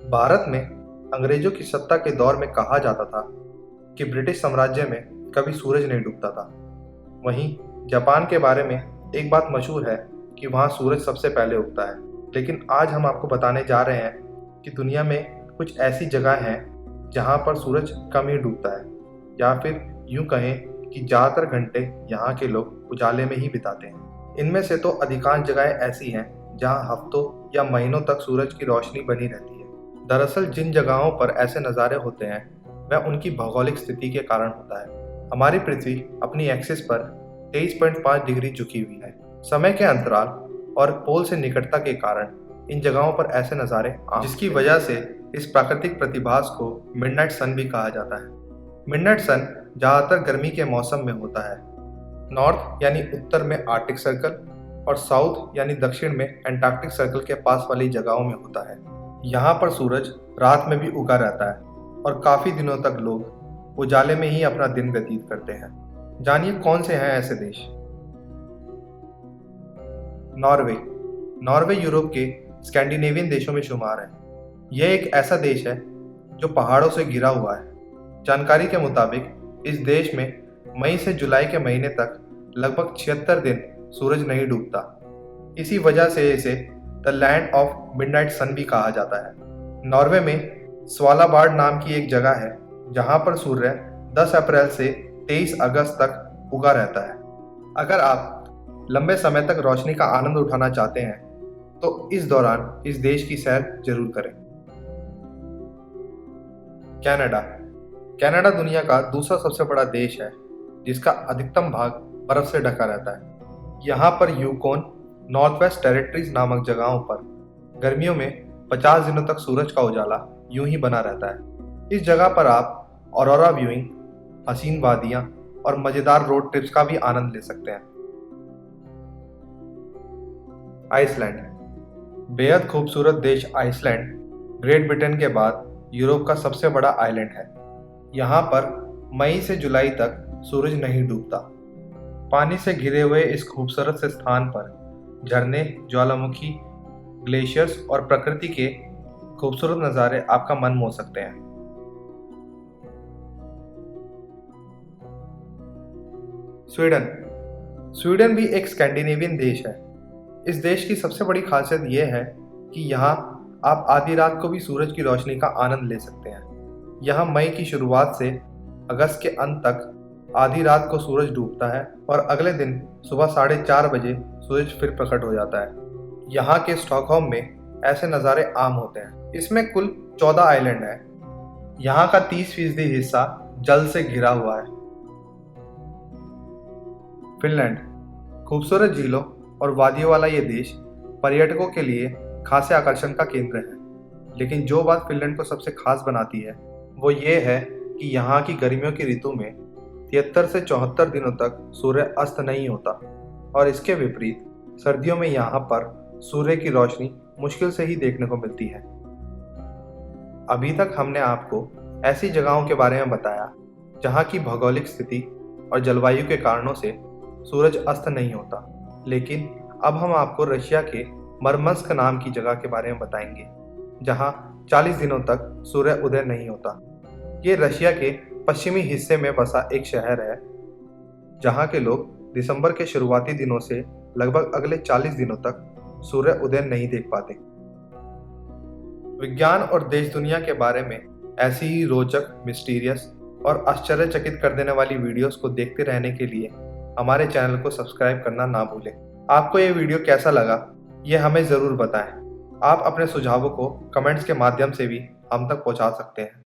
भारत में अंग्रेजों की सत्ता के दौर में कहा जाता था कि ब्रिटिश साम्राज्य में कभी सूरज नहीं डूबता था। वहीं जापान के बारे में एक बात मशहूर है कि वहाँ सूरज सबसे पहले उगता है। लेकिन आज हम आपको बताने जा रहे हैं कि दुनिया में कुछ ऐसी जगह हैं जहाँ पर सूरज कम ही डूबता है, या फिर यूं कहें कि ज़्यादातर घंटे यहाँ के लोग उजाले में ही बिताते हैं। इनमें से तो अधिकांश जगहें ऐसी हैं जहाँ हफ्तों या महीनों तक सूरज की रोशनी बनी रहती है। दरअसल जिन जगहों पर ऐसे नज़ारे होते हैं वह उनकी भौगोलिक स्थिति के कारण होता है। हमारी पृथ्वी अपनी एक्सिस पर 23.5 डिग्री झुकी हुई है। समय के अंतराल और पोल से निकटता के कारण इन जगहों पर ऐसे नज़ारे जिसकी वजह से इस प्राकृतिक प्रतिभास को मिडनाइट सन भी कहा जाता है। मिडनाइट सन ज़्यादातर गर्मी के मौसम में होता है। नॉर्थ यानी उत्तर में आर्कटिक सर्कल और साउथ यानी दक्षिण में एंटार्क्टिक सर्कल के पास वाली जगहों में होता है। यहाँ पर सूरज रात में भी उगा रहता है और काफ़ी दिनों तक लोग उजाले में ही अपना दिन व्यतीत करते हैं। जानिए कौन से हैं ऐसे देश। नॉर्वे। नॉर्वे यूरोप के स्कैंडिनेवियन देशों में शुमार है। यह एक ऐसा देश है जो पहाड़ों से घिरा हुआ है। जानकारी के मुताबिक इस देश में मई से जुलाई के महीने तक लगभग 76 दिन सूरज नहीं डूबता। इसी वजह से इसे द लैंड ऑफ मिडनाइट सन भी कहा जाता है। नॉर्वे में स्वालाबार्ड नाम की एक जगह है जहां पर सूर्य 10 अप्रैल से 23 अगस्त तक उगा रहता है। अगर आप लंबे समय तक रोशनी का आनंद उठाना चाहते हैं तो इस दौरान इस देश की सैर जरूर करें। कनाडा। कनाडा दुनिया का दूसरा सबसे बड़ा देश है जिसका अधिकतम भाग बर्फ से ढका रहता है। यहाँ पर यूकोन, नॉर्थ वेस्ट टेरिटरीज नामक जगहों पर गर्मियों में 50 दिनों तक सूरज का उजाला यूं ही बना रहता है। इस जगह पर आप ऑरोरा व्यूइंग, हसीन वादियां और मजेदार रोड ट्रिप्स का भी आनंद ले सकते हैं। आइसलैंड। बेहद खूबसूरत देश आइसलैंड ग्रेट ब्रिटेन के बाद यूरोप का सबसे बड़ा आइलैंड है। यहाँ पर मई से जुलाई तक सूरज नहीं डूबता। पानी से घिरे हुए इस खूबसूरत से स्थान पर झरने, ज्वालामुखी, ग्लेशियर्स और प्रकृति के खूबसूरत नज़ारे आपका मन मोह सकते हैं। स्वीडन। स्वीडन भी एक स्कैंडिनेवियन देश है। इस देश की सबसे बड़ी खासियत यह है कि यहाँ आप आधी रात को भी सूरज की रोशनी का आनंद ले सकते हैं। यहाँ मई की शुरुआत से अगस्त के अंत तक आधी रात को सूरज डूबता है और अगले दिन सुबह 4:30 बजे सूरज फिर प्रकट हो जाता है। यहाँ के स्टॉकहोम में ऐसे नज़ारे आम होते हैं। इसमें कुल 14 आइलैंड हैं। यहाँ का 30% हिस्सा जल से घिरा हुआ है। फिनलैंड। खूबसूरत झीलों और वादियों वाला ये देश पर्यटकों के लिए खासे आकर्षण का केंद्र है। लेकिन जो बात फिनलैंड को सबसे खास बनाती है वो ये है कि यहाँ की गर्मियों की ऋतु में 73 से 74 दिनों तक सूर्य अस्त नहीं होता और इसके विपरीत सर्दियों में यहाँ पर सूर्य की रोशनी मुश्किल से ही देखने को मिलती है। अभी तक हमने आपको ऐसी जगहों के बारे में बताया जहाँ की भौगोलिक स्थिति और जलवायु के कारणों से सूरज अस्त नहीं होता। लेकिन अब हम आपको रशिया के मरमंस्क नाम की जगह के बारे में बताएंगे जहाँ 40 दिनों तक सूर्य उदय नहीं होता। ये रशिया के पश्चिमी हिस्से में बसा एक शहर है जहाँ के लोग दिसंबर के शुरुआती दिनों से लगभग अगले 40 दिनों तक सूर्य उदय नहीं देख पाते। विज्ञान और देश दुनिया के बारे में ऐसी ही रोचक, मिस्टीरियस और आश्चर्यचकित कर देने वाली वीडियोस को देखते रहने के लिए हमारे चैनल को सब्सक्राइब करना ना भूलें। आपको ये वीडियो कैसा लगा ये हमें ज़रूर बताएं। आप अपने सुझावों को कमेंट्स के माध्यम से भी हम तक पहुंचा सकते हैं।